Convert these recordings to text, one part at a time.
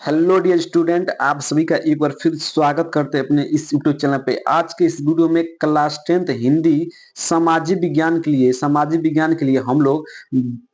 Hello dear student, आप सभी का एक बार फिर स्वागत करते हैं अपने इस यूट्यूब चैनल पे। आज के इस वीडियो में क्लास 10th हिंदी सामाजिक विज्ञान के लिए हम लोग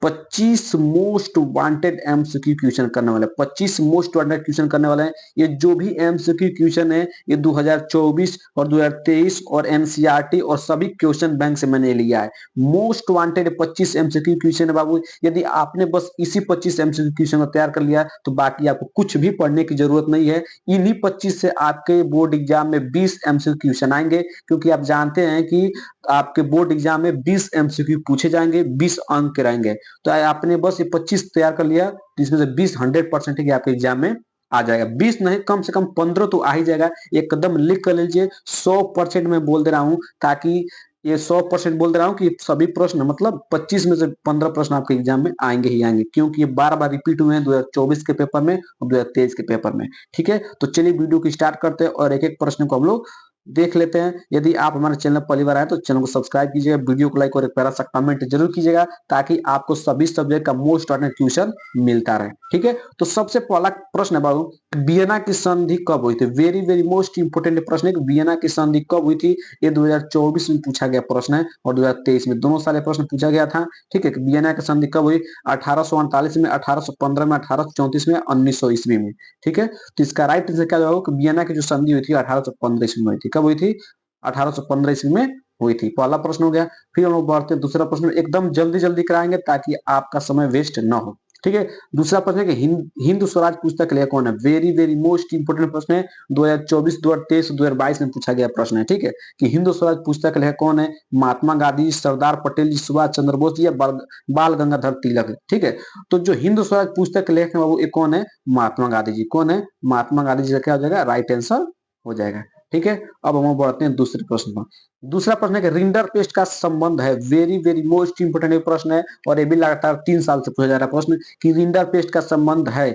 25 मोस्ट वांटेड एमसीक्यू क्वेश्चन करने वाले हैं। 25 मोस्ट वांटेड क्वेश्चन करने वाले हैं। ये जो भी एमसीक्यू क्वेश्चन है ये 2024 और 2023 और एनसीईआरटी और सभी क्वेश्चन बैंक से मैंने लिया है। मोस्ट वांटेड 25 एमसीक्यू क्वेश्चन है बाबू। यदि आपने बस इसी 25 एमसीक्यू क्वेश्चन को तैयार कर लिया तो बाकी आपको कुछ भी पढ़ने की जरूरत नहीं है। इन्हीं 25 से आपके बोर्ड एग्जाम में 20 एमसीक्यू क्वेश्चन आएंगे, क्योंकि आप जानते हैं कि आपके बोर्ड एग्जाम में 20 एमसीक्यू पूछे जाएंगे, 20 अंक के रहेंगे। तो आपने बस ये 25 तैयार कर लिया तो इसमें से 20 100% है कि आपके एग्जाम में आ जाएगा। 20 नहीं, कम से कम 15 तो आ ही जाएगा। एकदम लिख कर लीजिए। 100% मैं बोल दे रहा हूं, ताकि ये 100% बोल दे रहा हूँ कि सभी प्रश्न मतलब 25 में से 15 प्रश्न आपके एग्जाम में आएंगे ही आएंगे, क्योंकि ये बार बार रिपीट हुए हैं 2024 के पेपर में और 2023 के पेपर में। ठीक है, तो चलिए वीडियो को स्टार्ट करते हैं और एक एक प्रश्न को हम लोग देख लेते हैं। यदि आप हमारे चैनल पहली बार आए तो चैनल को सब्सक्राइब कीजिएगा, वीडियो को लाइक और एक प्यारा सा कमेंट जरूर कीजिएगा, ताकि आपको सभी सब्जेक्ट का मोस्ट इम्पोर्टेंट ट्यूशन मिलता रहे। ठीक है, तो सबसे पहला प्रश्न है बाबू, वियना की संधि कब हुई थी? वेरी वेरी मोस्ट इंपोर्टेंट प्रश्न है कि वियना की संधि कब हुई थी। ये 2024 में पूछा गया प्रश्न है और 2023 में, दोनों साल प्रश्न पूछा गया था। ठीक है, वियना की संधि कब हुई? 1848 में, 1815 में, 1834 में, 1900 ईस्वी में। ठीक है, तो इसका राइट आंसर क्या होगा कि वियना की जो संधि हुई थी 1815 ईस्वी में हुई थी। कब हुई थी? 1815 ईस्वी में हुई थी। पहला प्रश्न हो गया। फिर हम लोग बढ़ते हैं दूसरा प्रश्न, एकदम जल्दी जल्दी कराएंगे ताकि आपका समय वेस्ट ना हो। ठीक है, दूसरा प्रश्न है कि हिंद स्वराज पुस्तक लेखक कौन है? वेरी वेरी मोस्ट इंपोर्टेंट प्रश्न है। 2024, 2023, 2022 में पूछा गया प्रश्न है। ठीक है, कि हिंद स्वराज पुस्तक लेखक कौन है? महात्मा गांधी, सरदार पटेल जी, सुभाष चंद्र बोस जी या बाल गंगाधर तिलक। ठीक है, तो जो हिंद स्वराज पुस्तक लेखक है वो कौन है? महात्मा गांधी जी। कौन है? महात्मा गांधी जी का क्या हो जाएगा? राइट आंसर हो जाएगा। ठीक है, अब हम बढ़ते हैं दूसरे प्रश्न पर। दूसरा प्रश्न है कि रिंडर पेस्ट का संबंध है। वेरी वेरी मोस्ट इंपोर्टेंट प्रश्न है और ये भी लगातार 3 साल से पूछा जा रहा प्रश्न कि रिंडर पेस्ट का संबंध है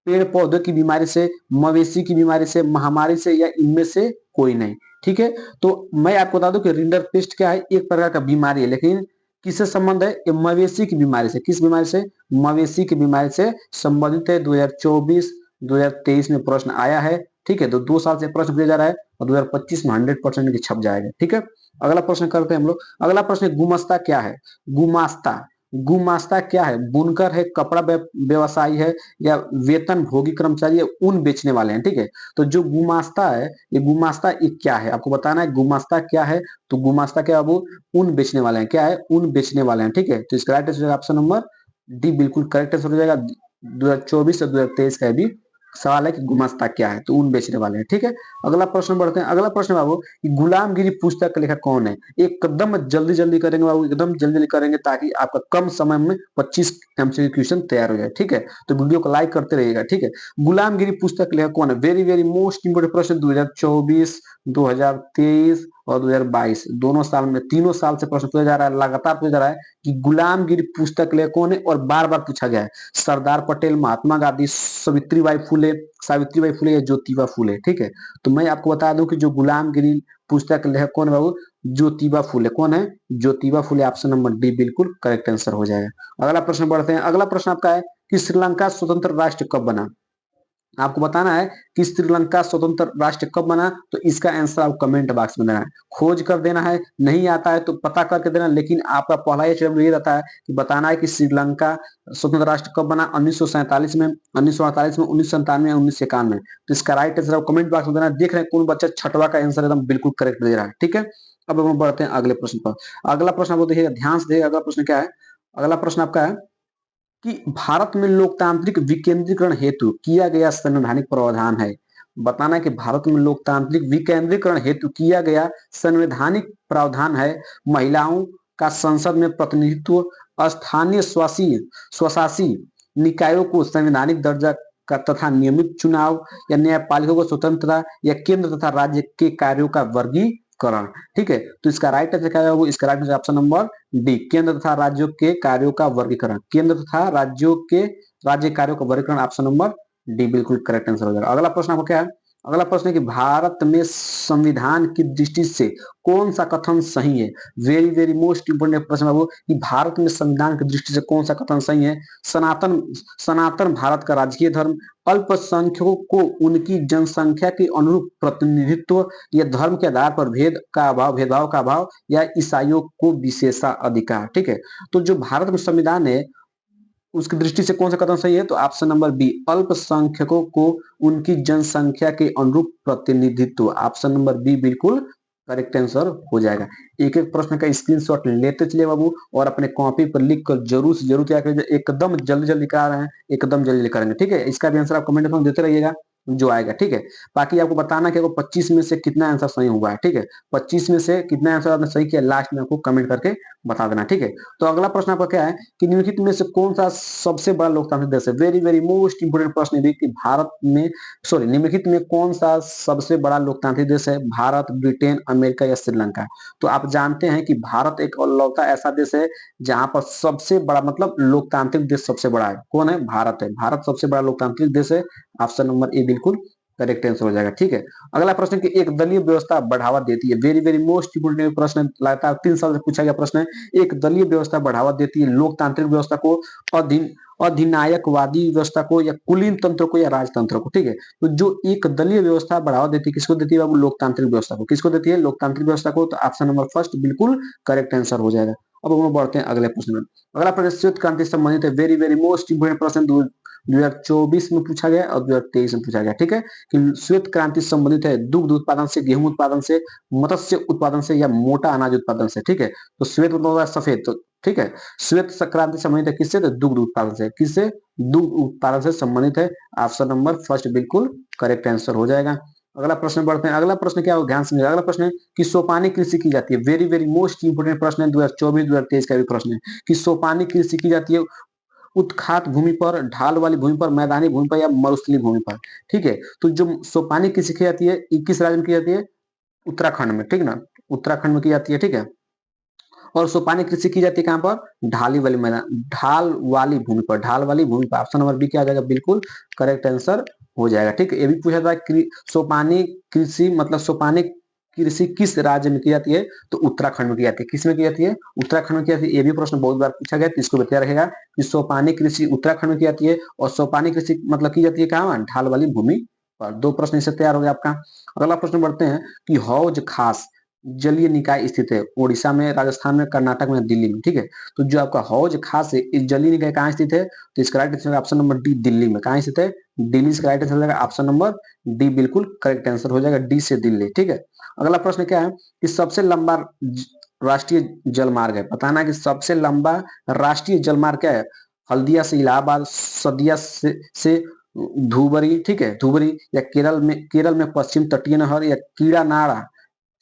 पेड़ पौधों की बीमारी से, मवेशी की बीमारी से, महामारी से, या इनमें से कोई नहीं। ठीक है, तो मैं आपको बता दूं कि रिंडर पेस्ट क्या है? एक प्रकार का बीमारी है, लेकिन किससे संबंध है? ये मवेशी की बीमारी से। किस बीमारी से? मवेशी की बीमारी से संबंधित है। 2024 2023 में प्रश्न आया है। ठीक है, तो 2 साल से प्रश्न पूछा जा रहा है और 2025 में 100% छप जाएगा। ठीक है, अगला प्रश्न करते हैं हम लोग। अगला प्रश्न है, गुमास्ता क्या है? गुमास्ता, गुमास्ता क्या है? बुनकर है, कपड़ा व्यवसायी है, या वेतन भोगी कर्मचारी है, ऊन बेचने वाले हैं। ठीक है, तो जो गुमास्ता है, ये गुमास्ता ये क्या है आपको बताना है। गुमास्ता क्या है? तो गुमास्ता क्या है वो? ऊन बेचने वाले हैं। क्या है? ऊन बेचने वाले हैं। ठीक है, तो इसका right answer option number D बिल्कुल करेक्ट आंसर हो जाएगा। 2024 और 2023 का भी सवाल है कि गुमास्ता क्या है, तो ऊन बेचने वाले हैं। ठीक है, अगला प्रश्न बढ़ते हैं। अगला प्रश्न बाबू कि गुलामगिरी पुस्तक का लेखक कौन है? एकदम जल्दी जल्दी करेंगे बाबू, एकदम जल्दी जल्दी करेंगे ताकि आपका कम समय में 25 एमसीक्यू क्वेश्चन तैयार हो जाए। ठीक है, तो वीडियो को लाइक करते रहिएगा। ठीक है, गुलामगिरी पुस्तक का लेखक कौन है? वेरी वेरी मोस्ट इंपोर्टेंट प्रश्न। 2024 2023 और 2022 दोनों साल में, तीनों साल से प्रश्न पूछा जा रहा है, लगातार पूछा जा रहा है कि गुलामगिरी पुस्तक लेखक कौन है, और बार बार पूछा गया है। सरदार पटेल, महात्मा गांधी, सावित्रीबाई फुले या ज्योतिबा फुले। ठीक है, तो मैं आपको बता दूं कि जो गुलामगिरी पुस्तक लेखक कौन है बाबू? ज्योतिबा फुले। कौन है? Jyotiba Phule. Option number D बिल्कुल करेक्ट आंसर हो जाएगा। अगला प्रश्न बढ़ते हैं। अगला प्रश्न आपका है कि श्रीलंका स्वतंत्र राष्ट्र कब बना? आपको बताना है कि श्रीलंका स्वतंत्र राष्ट्र कब बना, तो इसका आंसर आप कमेंट बॉक्स में देना है। खोज कर देना है, नहीं आता है तो पता करके देना, लेकिन आपका पहला ये रहता है कि बताना है कि श्रीलंका स्वतंत्र राष्ट्र कब बना। 1947 में, 1948 में, 1997 में, 1991 में। तो इसका राइट आंसर आप कमेंट बॉक्स में देना। देख रहे हैं कौन बच्चा छठवा का आंसर एकदम बिल्कुल करेक्ट दे रहा है। ठीक है, अब हम बढ़ते हैं अगले प्रश्न पर। अगला प्रश्न आपको देखिएगा, ध्यान से देखिएगा। अगला प्रश्न क्या है? अगला प्रश्न आपका है कि भारत में लोकतांत्रिक विकेंद्रीकरण हेतु किया गया संवैधानिक प्रावधान है। बताना है कि भारत में लोकतांत्रिक विकेंद्रीकरण हेतु किया गया संवैधानिक प्रावधान है। महिलाओं का संसद में प्रतिनिधित्व, स्थानीय स्वशासी निकायों को संवैधानिक दर्जा का तथा नियमित चुनाव, या न्यायपालिका को स्वतंत्रता, या केंद्र तथा राज्य के कार्यों का वर्गीकरण। ठीक है, तो इसका राइट आंसर क्या है? इसका right answer option number D, केंद्र तथा राज्यों के कार्यों का वर्गीकरण। केंद्र तथा राज्यों के राज्य कार्यों का वर्गीकरण। ऑप्शन नंबर डी बिल्कुल करेक्ट आंसर हो जाएगा। अगला प्रश्न आपको क्या है? अगला प्रश्न है कि भारत में संविधान की दृष्टि से कौन सा कथन सही है। वेरी वेरी मोस्ट इंपोर्टेंट प्रश्न है वो कि भारत में संविधान की दृष्टि से कौन सा कथन सही है। सनातन सनातन भारत का राजकीय धर्म, अल्पसंख्यकों को उनकी जनसंख्या के अनुरूप प्रतिनिधित्व, या धर्म के आधार पर भेदभाव का अभाव, या ईसाइयों को विशेषाधिकार। ठीक है, तो जो भारत में संविधान है उसकी दृष्टि से कौन सा कथन सही है, तो ऑप्शन नंबर बी, अल्पसंख्यकों को उनकी जनसंख्या के अनुरूप प्रतिनिधित्व। ऑप्शन नंबर बी बिल्कुल करेक्ट आंसर हो जाएगा। एक एक प्रश्न का स्क्रीनशॉट लेते चलिए बाबू, और अपने कॉपी पर लिख कर जरूर से जरूर क्या करिए, एकदम जल्दी जल्दी करा रहे हैं, एकदम जल्दी करेंगे। ठीक है, इसका भी आंसर आप कमेंट में देते रहिएगा जो आएगा। ठीक है, बाकी आपको बताना कि आपको 25 में से कितना आंसर सही हुआ है। ठीक है, 25 में से कितना आंसर आपने सही किया लास्ट में आपको कमेंट करके बता देना। ठीक है, तो अगला प्रश्न आपका क्या है कि निम्नलिखित में से कौन सा सबसे बड़ा लोकतांत्रिक देश है। वेरी वेरी मोस्ट इंपोर्टेंट प्रश्न है कि भारत में निम्नलिखित में कौन सा सबसे बड़ा लोकतांत्रिक देश है। भारत, ब्रिटेन, अमेरिका या श्रीलंका। तो आप जानते हैं कि भारत एक लौता ऐसा देश है जहां पर सबसे बड़ा मतलब लोकतांत्रिक देश सबसे बड़ा है। कौन है? भारत है। भारत सबसे बड़ा लोकतांत्रिक देश है। ऑप्शन नंबर ए बिल्कुल करेक्ट आंसर हो जाएगा। ठीक है, अगला प्रश्न की एक दलीय व्यवस्था बढ़ावा देती है। वेरी वेरी मोस्ट इंपोर्टेंट प्रश्न, लगातार 3 साल से पूछा गया प्रश्न है। एक दलीय व्यवस्था बढ़ावा देती है लोकतांत्रिक व्यवस्था को, अधिनायकवादी व्यवस्था को, या कुलीन तंत्र को, या राजतंत्र को। ठीक है, तो जो एक दलीय व्यवस्था बढ़ावा देती है किसको देती है बाबू? लोकतांत्रिक व्यवस्था को। किसको देती है? लोकतांत्रिक व्यवस्था को। तो ऑप्शन नंबर फर्स्ट बिल्कुल करेक्ट आंसर हो जाएगा। अब हम बढ़ते हैं अगले प्रश्न में। अगला प्रश्न श्वेत क्रांति से संबंधित है। वेरी वेरी मोस्ट इंपोर्टेंट प्रश्न 2024 में पूछा गया और 2023 में पूछा गया। ठीक है, कि श्वेत क्रांति संबंधित है दुग्ध उत्पादन से, गेहूं उत्पादन से, मत्स्य उत्पादन से, या मोटा अनाज उत्पादन से। ठीक है, तो श्वेत मतलब होता है सफेद। तो ठीक है, श्वेत क्रांति संबंधित है किससे? तो दुग्ध उत्पादन से। किससे? दुग्ध उत्पादन से संबंधित है। ऑप्शन नंबर फर्स्ट बिल्कुल करेक्ट आंसर हो जाएगा। अगला प्रश्न बढ़ते हैं। अगला प्रश्न क्या हो, ध्यान से अगला प्रश्न है कि सोपानी कृषि की जाती है। वेरी वेरी मोस्ट इंपोर्टेंट प्रश्न है, 2024-2023 का भी प्रश्न है कि सोपानी कृषि की जाती है उत्खात भूमि पर, ढाल वाली भूमि पर, मैदानी भूमि पर, या मरुस्थलीय भूमि पर। ठीक है, तो जो सोपानी कृषि की जाती है किस राज्य में की जाती है? उत्तराखंड में। ठीक ना, उत्तराखंड में की जाती है। ठीक है, और सोपानी कृषि की जाती है कहां पर? ढाली वाली मैदान, ढाल वाली भूमि पर, ढाल वाली भूमि पर। ऑप्शन नंबर बी क्या आ जाएगा? बिल्कुल करेक्ट आंसर हो जाएगा। ठीक है, ये भी पूछा था सोपानी कृषि मतलब सोपानी कृषि किस राज्य में की जाती है? तो उत्तराखंड में की जाती है। किस में की जाती है? उत्तराखंड में की जाती है। ये भी प्रश्न बहुत बार पूछा गया, तो इसको भी तैयार रहेगा कि सोपानी कृषि उत्तराखंड में की जाती है, और सोपानी कृषि मतलब की जाती है कहाँ? ढाल वाली भूमि पर। दो प्रश्न इससे तैयार हो गया आपका। अगला प्रश्न बढ़ते हैं कि हौज खास जलीय निकाय स्थित है उड़ीसा में, राजस्थान में, कर्नाटक में, दिल्ली में। ठीक है, तो जो आपका हौज खास है इस जलीय निकाय कहाँ स्थित है? तो इसका right answer option number D, Delhi में। कहाँ स्थित है? दिल्ली। इसका राइट आंसर हो जाएगा ऑप्शन नंबर डी बिल्कुल करेक्ट आंसर हो जाएगा, डी से दिल्ली। ठीक है, अगला प्रश्न क्या है कि सबसे लंबा राष्ट्रीय जलमार्ग है। बताना कि सबसे लंबा राष्ट्रीय जलमार्ग क्या है? हल्दिया से इलाहाबाद, सदिया से धुबरी। ठीक है, धुबरी, या केरल में पश्चिम तटीय नहर, या कीड़ानाड़ा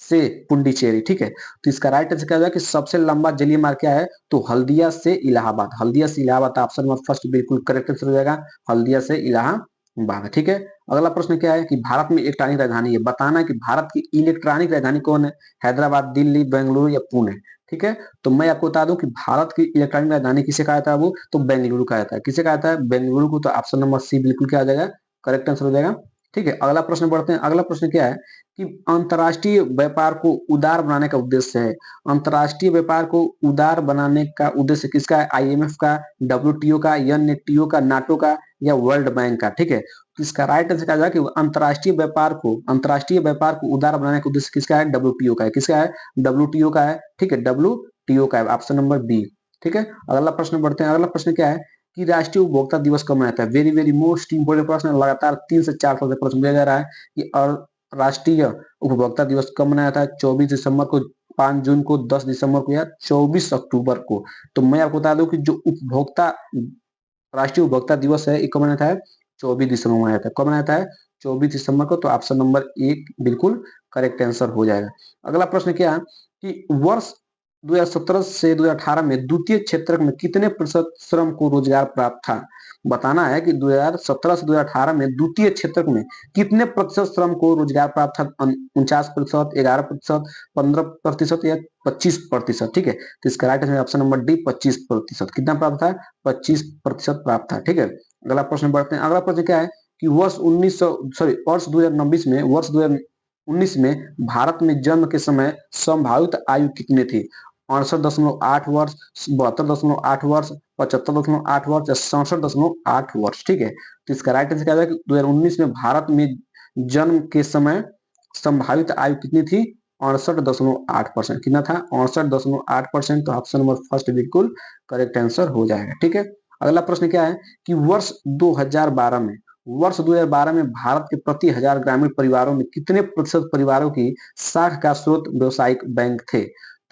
से पुंडीचेरी। ठीक है, तो इसका राइट आंसर क्या होगा कि सबसे लंबा जलीय मार्ग क्या है? तो हल्दिया से इलाहाबाद। हल्दिया से इलाहाबाद ऑप्शन नंबर फर्स्ट बिल्कुल करेक्ट आंसर हो जाएगा, हल्दिया से इलाहाबाद। ठीक है, अगला प्रश्न क्या है कि भारत में इलेक्ट्रॉनिक राजधानी है। बताना कि भारत की इलेक्ट्रॉनिक राजधानी कौन है? हैदराबाद, दिल्ली, बेंगलुरु, या पुणे। ठीक है, तो मैं आपको बता दूं कि भारत की इलेक्ट्रॉनिक राजधानी किसे कहा जाता है? वो तो बेंगलुरु कहा जाता है। किसे कहा जाता है? बेंगलुरु को। तो ऑप्शन नंबर सी बिल्कुल क्या आ जाएगा? करेक्ट आंसर हो जाएगा। ठीक है, अगला प्रश्न बढ़ते हैं। अगला प्रश्न क्या है कि अंतर्राष्ट्रीय व्यापार को उदार बनाने का उद्देश्य है। अंतर्राष्ट्रीय व्यापार को उदार बनाने का उद्देश्य किसका है? आईएमएफ का, डब्ल्यूटीओ का, एनएटीओ का, नाटो का, या वर्ल्ड बैंक का। ठीक है, तो इसका राइट आंसर क्या जाएगा कि अंतर्राष्ट्रीय व्यापार को उदार बनाने का उद्देश्य किसका है? डब्ल्यूटीओ का है। किसका है? डब्ल्यूटीओ का है। ठीक है, डब्ल्यूटीओ का है, ऑप्शन नंबर बी। ठीक है, अगला प्रश्न बढ़ते हैं। अगला प्रश्न क्या है कि राष्ट्रीय उपभोक्ता दिवस कब मनाता है? वेरी वेरी मोस्ट इंपोर्टेंट प्रश्न, लगातार 3 से 4 साल से प्रश्न दिया जा रहा है कि और राष्ट्रीय उपभोक्ता दिवस कब मनाया था? 24 दिसंबर को, 5 जून को, 10 दिसंबर को, या 24 अक्टूबर को। तो मैं आपको बता दूं कि जो राष्ट्रीय उपभोक्ता दिवस है ये कब मनाया था? 24 दिसंबर को मनाया था। कब मनाया था? 24 दिसंबर को। तो ऑप्शन नंबर एक बिल्कुल करेक्ट आंसर हो जाएगा। अगला प्रश्न क्या है कि वर्ष 2017 से 2018 में द्वितीय क्षेत्र में कितने प्रतिशत श्रम को रोजगार प्राप्त था? बताना है कि 2017 से 2018 में द्वितीय क्षेत्र में कितने प्रतिशत श्रम को रोजगार प्राप्त था? 49%, 11%, 15%, या 25%। ठीक है, तो इसका right answer option number D 25%। कितना प्राप्त था? 25% प्राप्त था। ठीक है, अगला प्रश्न बढ़ते हैं। अगला प्रश्न क्या है कि वर्ष 2019 में भारत में जन्म के समय संभावित आयु कितनी थी? 68.8 वर्ष, 72.8 वर्ष, 75.8 वर्ष या 67.8 वर्ष। ठीक है, तो इसका राइट आंसर क्या है? 2019 में भारत में जन्म के समय संभावित आयु कितनी थी? 68.8%। कितना था? 68.8%। तो ऑप्शन नंबर फर्स्ट बिल्कुल करेक्ट आंसर हो जाएगा। ठीक है, अगला प्रश्न क्या है कि वर्ष 2012 में भारत के प्रति हजार ग्रामीण परिवारों में कितने प्रतिशत परिवारों की साख का स्रोत व्यवसायिक बैंक थे?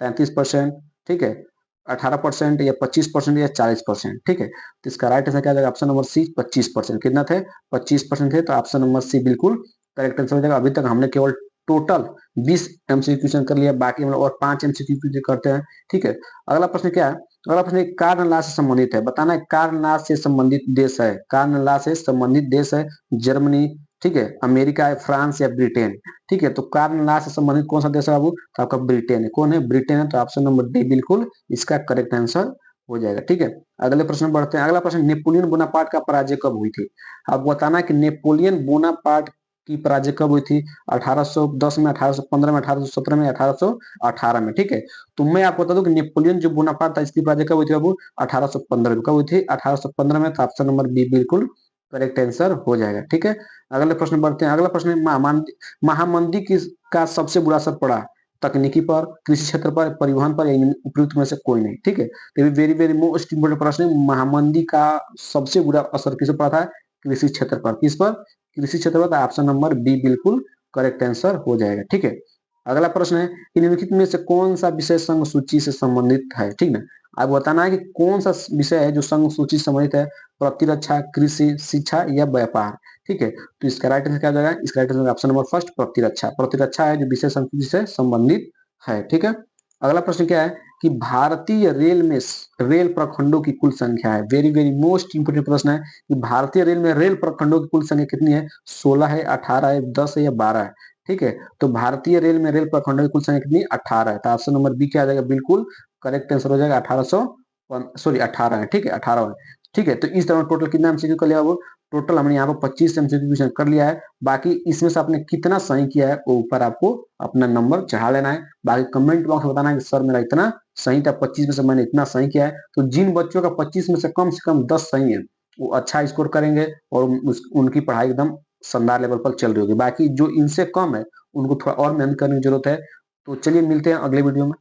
33%, ठीक है, 18% या 25% या 40%। ठीक है, तो इसका राइट आंसर क्या जाएगा? Option number C 25%। कितना थे? 25% थे। तो ऑप्शन नंबर सी बिल्कुल करेक्ट आंसर हो जाएगा। अभी तक हमने केवल टोटल 20 एमसीक्यू क्वेश्चन कर लिया, बाकी हम लोग और 5 एमसीक्यू करते हैं। ठीक है, अगला प्रश्न क्या है? अगला प्रश्न कारनाल से संबंधित है। बताना है कारनाल से संबंधित देश है। कारनाल से संबंधित देश है जर्मनी, ठीक है, अमेरिका है, फ्रांस या ब्रिटेन। ठीक है, तो कारनाल से संबंधित कौन सा देश है बाबू? तो आपका ब्रिटेन है। कौन है? ब्रिटेन है। तो ऑप्शन नंबर डी बिल्कुल इसका करेक्ट आंसर हो जाएगा। ठीक है, अगले प्रश्न बढ़ते हैं। अगला प्रश्न, नेपोलियन बोनापार्ट का पराजय कब हुई थी? आपको बताना है कि नेपोलियन बोनापार्ट की पराजय कब हुई थी? 1810 में, 1815 में, 1817 में, 1818 में। ठीक है, तो मैं आपको बता दूं कि नेपोलियन जो बोनापार्ट था इसकी पराजय कब हुई थी बाबू? 1815 में। कब हुई थी? 1815 में। तो ऑप्शन नंबर बी बिल्कुल करेक्ट आंसर हो जाएगा। ठीक है, अगले प्रश्न बढ़ते हैं। अगला प्रश्न, महामंदी का सबसे बुरा असर पड़ा? तकनीकी पर, कृषि क्षेत्र पर, परिवहन पर या उपयुक्त में से कोई नहीं। ठीक है, तो ये वेरी वेरी मोस्ट इंपोर्टेंट प्रश्न है। महामंदी का सबसे बुरा असर किस पर पड़ा था? कृषि क्षेत्र पर। किस पर? कृषि क्षेत्र पर। ऑप्शन नंबर बी बिल्कुल करेक्ट आंसर हो जाएगा। ठीक है, अगला प्रश्न है कि निम्नलिखित में से कौन सा विषय संघ सूची से संबंधित है? ठीक है, आपको बताना है कि कौन सा विषय है जो संघ सूची से संबंधित है? प्रतिरक्षा, कृषि, शिक्षा या व्यापार। ठीक है, तो इसका राइट आंसर क्या हो जाएगा? इसका right answer option number first प्रतिरक्षा। प्रतिरक्षा है जो विषय संघ सूची से संबंधित है। ठीक है, अगला प्रश्न क्या है कि भारतीय रेल में रेल प्रखंडों की कुल संख्या है। वेरी वेरी मोस्ट इंपोर्टेंट प्रश्न है कि भारतीय रेल में रेल प्रखंडों की कुल संख्या कितनी है? 16 है, 18 है, 10 है या 12 है। ठीक है, तो भारतीय रेल में रेल प्रखंडों की कुल संख्या कितनी? 18 है। तो ऑप्शन नंबर बी क्या आ जाएगा? बिल्कुल करेक्ट आंसर हो जाएगा। 18 है। ठीक है, 18 है। ठीक है, तो इस तरह टोटल कितना एमसीक्यू कर लिया? वो टोटल हमने यहाँ पर 25 एमसीक्यू क्वेश्चन कर लिया है। बाकी इसमें से आपने कितना सही किया है वो ऊपर आपको अपना नंबर चढ़ा लेना है। बाकी कमेंट बॉक्स में बताना है कि सर मेरा इतना सही था, 25 में से मैंने इतना सही किया है। तो जिन बच्चों का 25 में से कम 10 सही है वो अच्छा स्कोर करेंगे और उनकी पढ़ाई एकदम शानदार लेवल पर चल रही होगी। बाकी जो इनसे कम है उनको थोड़ा और मेहनत करने की जरूरत है। तो चलिए मिलते हैं अगले वीडियो में।